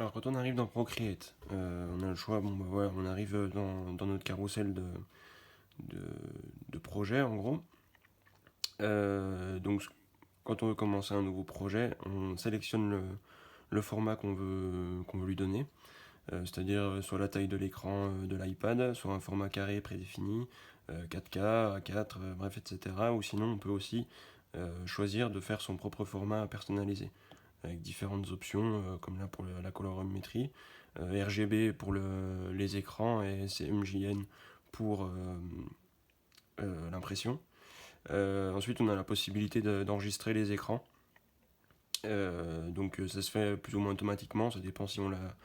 Alors quand on arrive dans Procreate, on a le choix, bon bah voilà, on arrive dans notre carrousel de, de projet en gros. Donc quand on veut commencer un nouveau projet, on sélectionne le format qu'on veut lui donner, c'est-à-dire soit la taille de l'écran de l'iPad, soit un format carré prédéfini, 4K, A4, bref, etc. Ou sinon on peut aussi choisir de faire son propre format personnalisé, avec différentes options, comme là pour la colorimétrie, RGB pour les écrans et CMJN pour l'impression. Ensuite, on a la possibilité d'enregistrer les écrans. Donc ça se fait plus ou moins automatiquement, ça dépend si on l'a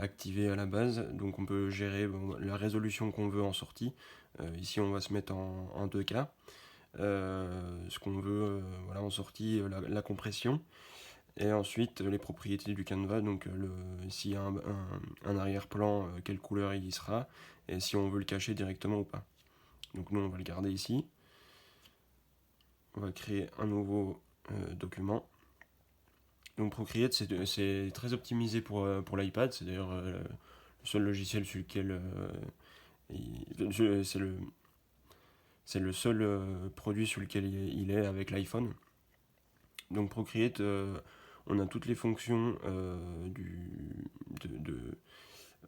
activé à la base. Donc on peut gérer la résolution qu'on veut en sortie. Ici, on va se mettre en 2K. Ce qu'on veut voilà, en sortie, la compression. Et ensuite, les propriétés du canevas, donc s'il y a un arrière-plan, quelle couleur il y sera, et si on veut le cacher directement ou pas. Donc nous, on va le garder ici. On va créer un nouveau document. Donc Procreate, c'est très optimisé pour l'iPad, c'est d'ailleurs le seul logiciel sur lequel c'est le seul produit sur lequel il est avec l'iPhone. Donc Procreate, on a toutes les fonctions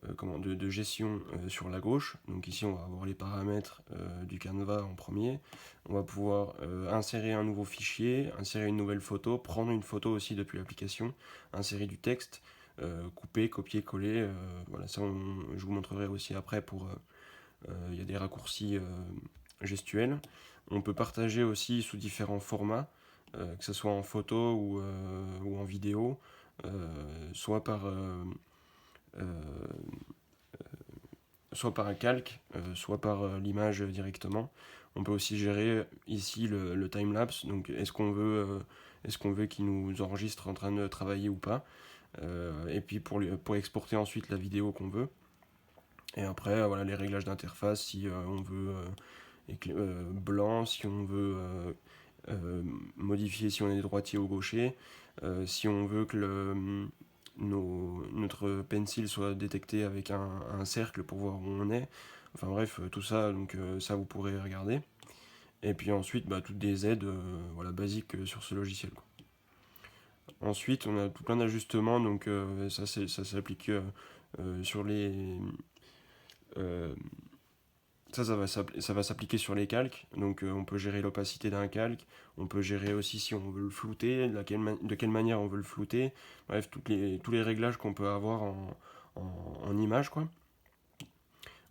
de gestion sur la gauche. Donc ici, on va avoir les paramètres du Canva en premier. On va pouvoir insérer un nouveau fichier, insérer une nouvelle photo, prendre une photo aussi depuis l'application, insérer du texte, couper, copier, coller. Voilà, ça, je vous montrerai aussi après pour... Il y a des raccourcis gestuels. On peut partager aussi sous différents formats, que ce soit en photo ou en vidéo, soit euh, soit par un calque, soit par l'image directement. On peut aussi gérer ici le timelapse, donc est-ce qu'on veut qu'il nous enregistre en train de travailler ou pas, et puis pour exporter ensuite la vidéo qu'on veut. Et après, voilà les réglages d'interface, si on veut blanc, si on veut modifier si on est droitier ou gaucher, si on veut que notre pencil soit détecté avec un cercle pour voir où on est. Enfin bref, tout ça, donc ça vous pourrez regarder. Et puis ensuite, bah, toutes des aides voilà, basiques sur ce logiciel, quoi. Ensuite, on a tout plein d'ajustements, donc ça s'applique sur les... euh, ça va s'appliquer sur les calques, donc on peut gérer l'opacité d'un calque, on peut gérer aussi si on veut le flouter, de quelle manière on veut le flouter, bref, tous les réglages qu'on peut avoir en image, quoi.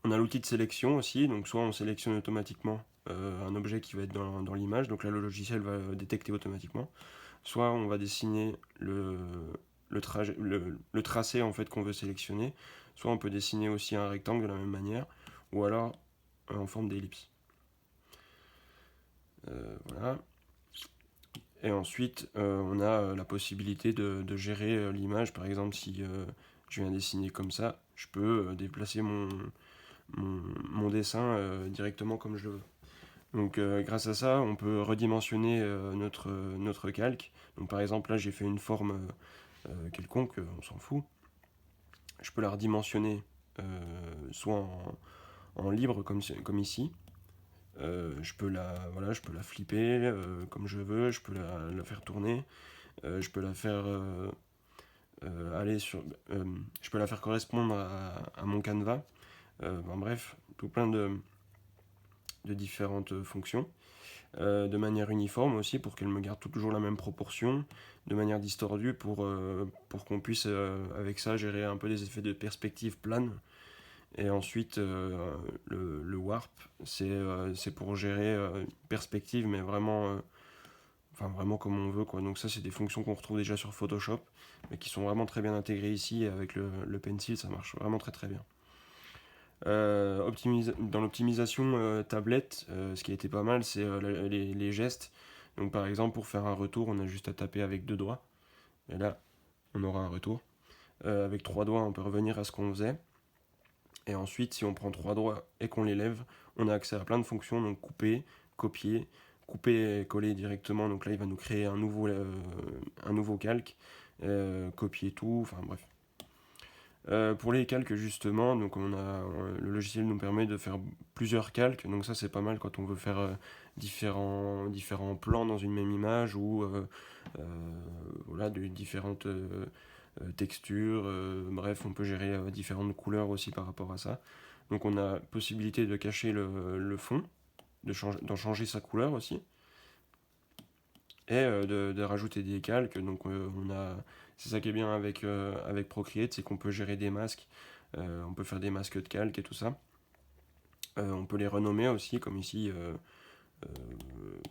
On a l'outil de sélection aussi, donc soit on sélectionne automatiquement un objet qui va être dans l'image, donc là le logiciel va détecter automatiquement, soit on va dessiner le tracé en fait qu'on veut sélectionner, soit on peut dessiner aussi un rectangle de la même manière, ou alors en forme d'ellipse. Voilà. Et ensuite, on a la possibilité de gérer l'image. Par exemple, si je viens dessiner comme ça, je peux déplacer mon dessin directement comme je le veux. Donc grâce à ça, on peut redimensionner notre calque. Donc par exemple, là, j'ai fait une forme quelconque, on s'en fout. Je peux la redimensionner soit en libre comme ici. Je peux la flipper comme je veux, je peux la faire tourner, je peux la faire aller sur, je peux la faire correspondre à mon canevas. Bref, tout plein de différentes fonctions, de manière uniforme aussi pour qu'elle me garde toujours la même proportion, de manière distordue pour qu'on puisse avec ça gérer un peu des effets de perspective plane. Et ensuite, le warp, c'est pour gérer perspective, mais vraiment comme on veut, quoi. Donc ça, c'est des fonctions qu'on retrouve déjà sur Photoshop, mais qui sont vraiment très bien intégrées ici. Et avec le pencil, ça marche vraiment très très bien. Dans l'optimisation tablette, ce qui a été pas mal, c'est les gestes. Donc par exemple, pour faire un retour, on a juste à taper avec deux doigts. Et là, on aura un retour. Avec trois doigts, on peut revenir à ce qu'on faisait. Et ensuite, si on prend trois doigts et qu'on les lève, on a accès à plein de fonctions, donc couper, copier, couper et coller directement. Donc là, il va nous créer un nouveau calque, copier tout, enfin bref. Pour les calques justement, donc le logiciel nous permet de faire plusieurs calques, donc ça c'est pas mal quand on veut faire différents plans dans une même image ou voilà, de différentes textures, bref on peut gérer différentes couleurs aussi par rapport à ça. Donc on a possibilité de cacher le fond, d'en changer sa couleur aussi, et de rajouter des calques. Donc c'est ça qui est bien avec Procreate, c'est qu'on peut gérer des masques, on peut faire des masques de calques et tout ça. On peut les renommer aussi, comme ici,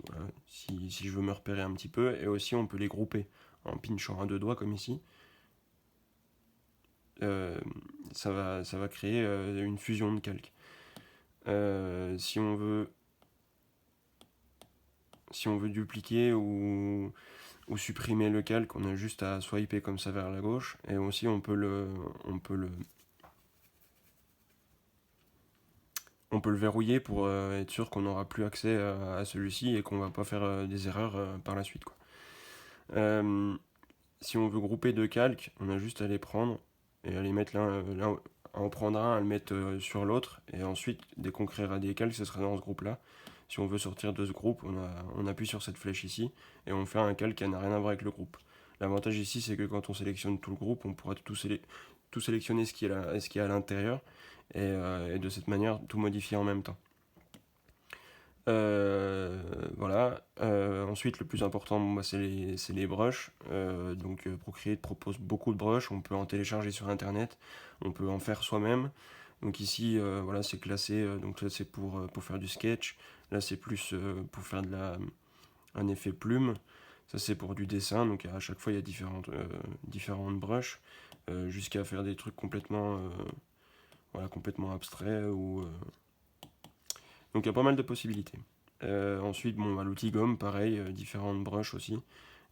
voilà, si je veux me repérer un petit peu, et aussi on peut les grouper en pinchant à deux doigts comme ici. Ça va créer une fusion de calques. Si on veut dupliquer ou supprimer le calque, on a juste à swiper comme ça vers la gauche, et aussi on peut le verrouiller pour être sûr qu'on n'aura plus accès à celui-ci et qu'on va pas faire des erreurs par la suite, quoi. Si on veut grouper deux calques, on a juste à les prendre et à les mettre l'un, à en prendre un, à le mettre sur l'autre, et ensuite dès qu'on créera des calques, ce sera dans ce groupe-là. Si on veut sortir de ce groupe, on appuie sur cette flèche ici et on fait un calque qui n'a rien à voir avec le groupe. L'avantage ici, c'est que quand on sélectionne tout le groupe, on pourra tout sélectionner ce qui est à l'intérieur, et de cette manière tout modifier en même temps. Voilà. Ensuite, le plus important, c'est les brushes. Donc Procreate propose beaucoup de brushes, on peut en télécharger sur internet, on peut en faire soi-même. Donc ici, voilà, c'est classé, donc ça c'est pour faire du sketch, là c'est plus pour faire un effet plume, ça c'est pour du dessin, donc à chaque fois il y a différentes brushes, jusqu'à faire des trucs complètement abstraits, donc il y a pas mal de possibilités. Ensuite, l'outil gomme, pareil, différentes brushes aussi,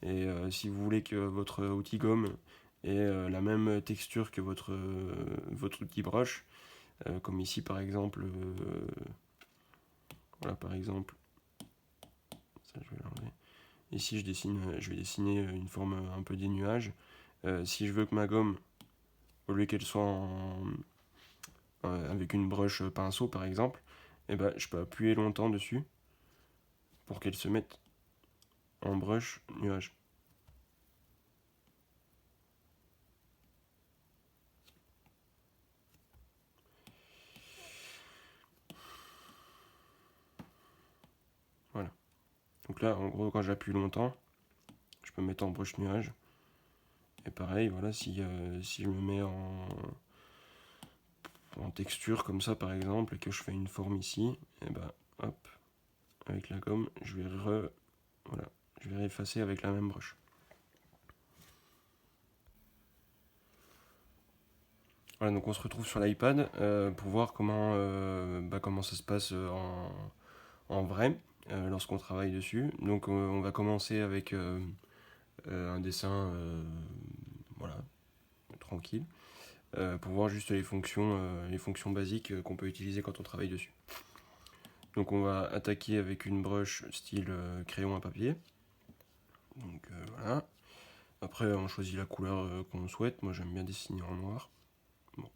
et si vous voulez que votre outil gomme ait la même texture que votre outil brush, comme ici par exemple, voilà, par exemple, ça je vais l'enlever. Ici je vais dessiner une forme un peu des nuages. Si je veux que ma gomme, au lieu qu'elle soit avec une brush pinceau par exemple, je peux appuyer longtemps dessus pour qu'elle se mette en brush nuage. Voilà. Donc là, en gros, quand j'appuie longtemps, je peux me mettre en brush nuage. Et pareil, voilà, si je me mets en texture comme ça par exemple, et que je fais une forme ici, hop, avec la gomme, je vais effacer avec la même brush. Voilà, donc on se retrouve sur l'iPad pour voir comment ça se passe en vrai lorsqu'on travaille dessus. Donc on va commencer avec un dessin voilà, tranquille, pour voir juste les fonctions basiques qu'on peut utiliser quand on travaille dessus. Donc on va attaquer avec une brush style crayon à papier. Donc voilà. Après on choisit la couleur qu'on souhaite. Moi j'aime bien dessiner en noir. Bon.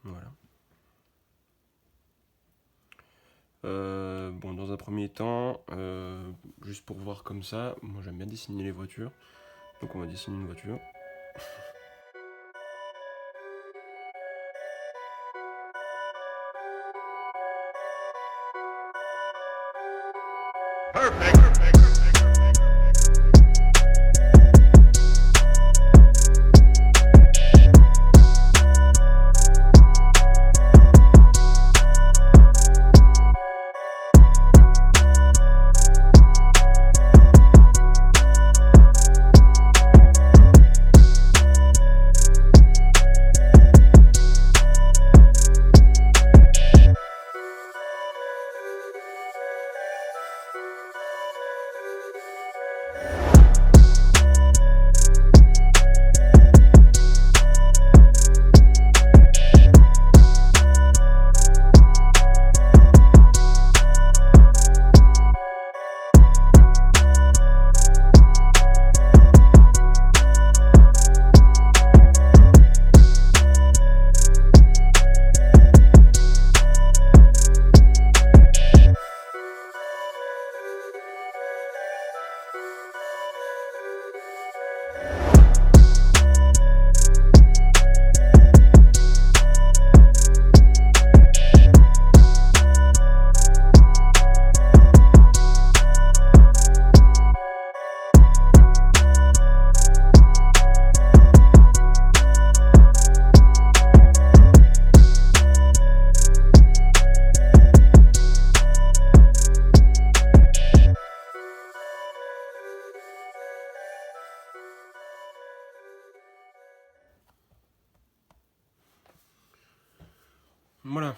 Voilà. Dans un premier temps, juste pour voir comme ça, moi j'aime bien dessiner les voitures. Donc on va dessiner une voiture. Perfect. Voilà.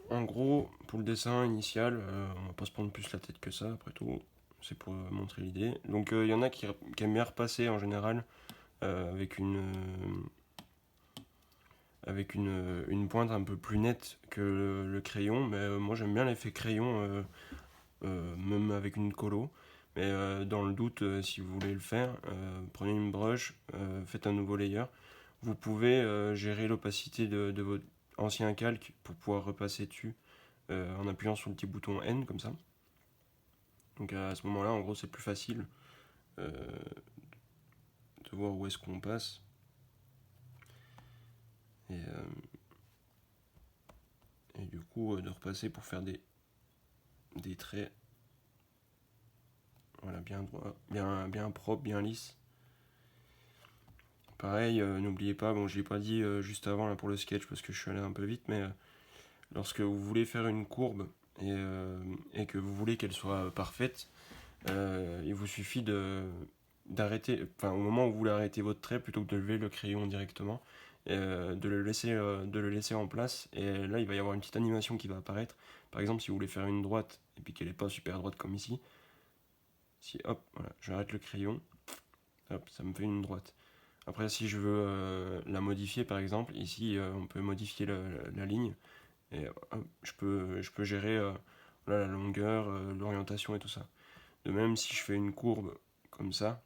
En gros, pour le dessin initial, on va pas se prendre plus la tête que ça, après tout. C'est pour montrer l'idée. Donc il y en a qui aiment bien repasser en général avec une pointe un peu plus nette que le crayon. Mais moi j'aime bien l'effet crayon, même avec une colo. Mais dans le doute, si vous voulez le faire, prenez une brush, faites un nouveau layer. Vous pouvez gérer l'opacité de votre ancien calque pour pouvoir repasser dessus en appuyant sur le petit bouton N comme ça. Donc à ce moment-là, en gros, c'est plus facile euh, de voir où est-ce qu'on passe. Et du coup, de repasser pour faire des traits voilà, bien droit, bien propre, bien lisse. Pareil, n'oubliez pas, bon, je l'ai pas dit juste avant là, pour le sketch parce que je suis allé un peu vite, mais lorsque vous voulez faire une courbe et que vous voulez qu'elle soit parfaite, il vous suffit d'arrêter, enfin au moment où vous voulez arrêter votre trait, plutôt que de lever le crayon directement, de le laisser en place, et là il va y avoir une petite animation qui va apparaître. Par exemple, si vous voulez faire une droite et puis qu'elle n'est pas super droite comme ici, si hop, voilà, j'arrête le crayon, hop, ça me fait une droite. Après, si je veux la modifier, par exemple, ici on peut modifier la ligne, et hop, je peux gérer voilà, la longueur, l'orientation et tout ça. De même, si je fais une courbe comme ça,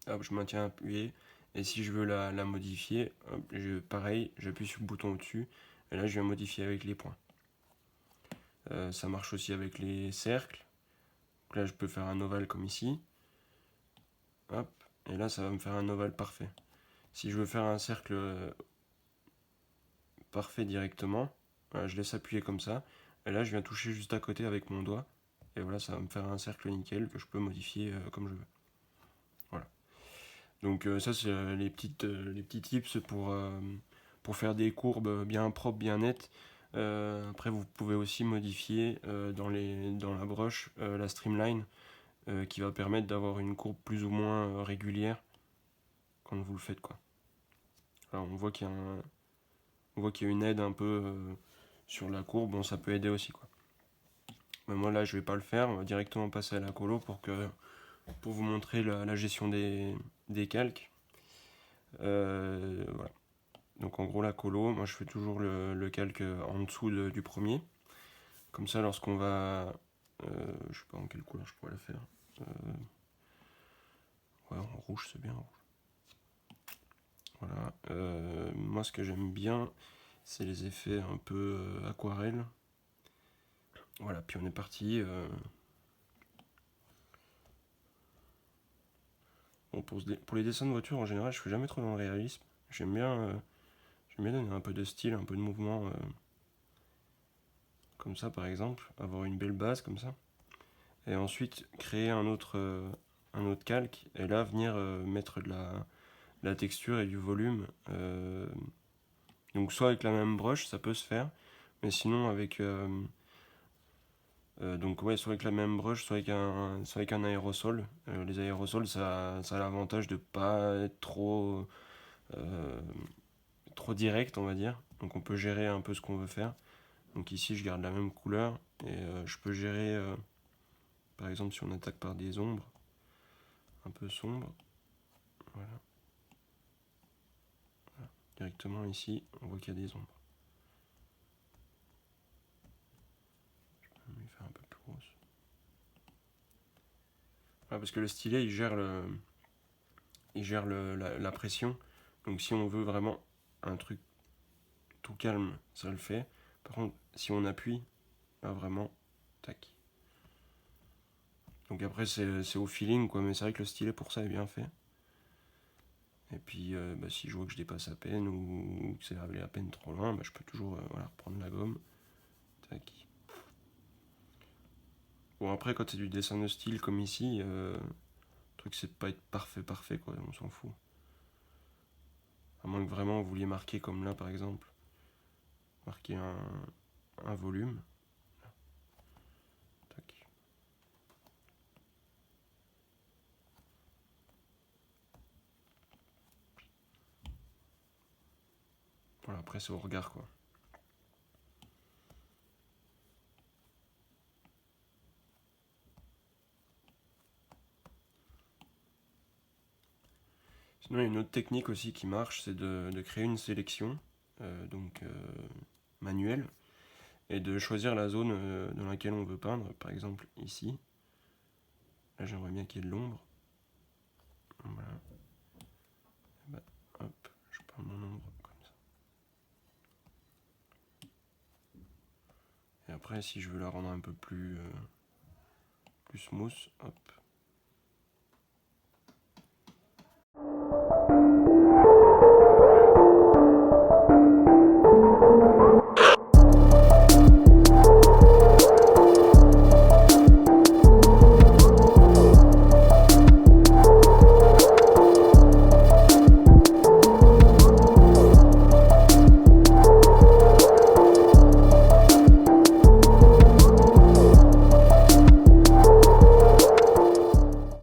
hop, je maintiens appuyé. Et si je veux la modifier, hop, pareil, j'appuie sur le bouton au-dessus. Et là, je viens modifier avec les points. Ça marche aussi avec les cercles. Donc là, je peux faire un ovale comme ici. Hop, et là, ça va me faire un ovale parfait. Si je veux faire un cercle parfait directement, voilà, je laisse appuyer comme ça. Et là, je viens toucher juste à côté avec mon doigt. Et voilà, ça va me faire un cercle nickel que je peux modifier comme je veux. Voilà. Donc ça, c'est les petits tips pour faire des courbes bien propres, bien nettes. Après, vous pouvez aussi modifier dans la broche la streamline qui va permettre d'avoir une courbe plus ou moins régulière quand vous le faites, quoi. Alors, on voit qu'il y a une aide un peu sur la courbe. Bon, ça peut aider aussi, quoi. Mais moi, là, je vais pas le faire. On va directement passer à la colo pour vous montrer la gestion des calques. Voilà. Donc en gros la colo, moi je fais toujours le calque en dessous du premier. Comme ça lorsqu'on va... je sais pas en quelle couleur je pourrais la faire. Ouais, en rouge c'est bien. Voilà. Moi ce que j'aime bien, c'est les effets un peu aquarelle. Voilà, puis on est parti. Bon, pour les dessins de voiture en général, je fais jamais trop dans le réalisme. J'aime bien donner un peu de style, un peu de mouvement. Comme ça par exemple, avoir une belle base comme ça. Et ensuite créer un autre calque et là venir mettre de la texture et du volume. Donc soit avec la même brush, ça peut se faire, mais sinon avec donc ouais, soit avec la même brush, soit avec un aérosol. Les aérosols, ça a l'avantage de pas être euh, trop direct, on va dire. Donc on peut gérer un peu ce qu'on veut faire. Donc ici, je garde la même couleur et je peux gérer, par exemple, si on attaque par des ombres, un peu sombres. Voilà. Directement ici, on voit qu'il y a des ombres. Je vais lui faire un peu plus grosse. Voilà, parce que le stylet, il gère la pression. Donc si on veut vraiment un truc tout calme, ça le fait. Par contre, si on appuie, là vraiment, tac. Donc après, c'est au feeling, quoi. Mais c'est vrai que le stylet, pour ça, est bien fait. Et puis, bah, si je vois que je dépasse à peine ou que c'est allé à peine trop loin, bah, je peux toujours voilà, reprendre la gomme. Tac. Bon, après, quand c'est du dessin de style comme ici, le truc c'est de pas être parfait, quoi. On s'en fout. À moins que vraiment vous vouliez marquer comme là, par exemple. Marquer un volume. Tac. Voilà, après c'est au regard quoi. Sinon, il y a une autre technique aussi qui marche, c'est de créer une sélection, manuelle, et de choisir la zone dans laquelle on veut peindre. Par exemple, ici. Là, j'aimerais bien qu'il y ait de l'ombre. Voilà. Bah, hop, je peins mon ombre comme ça. Et après, si je veux la rendre un peu plus smooth, hop,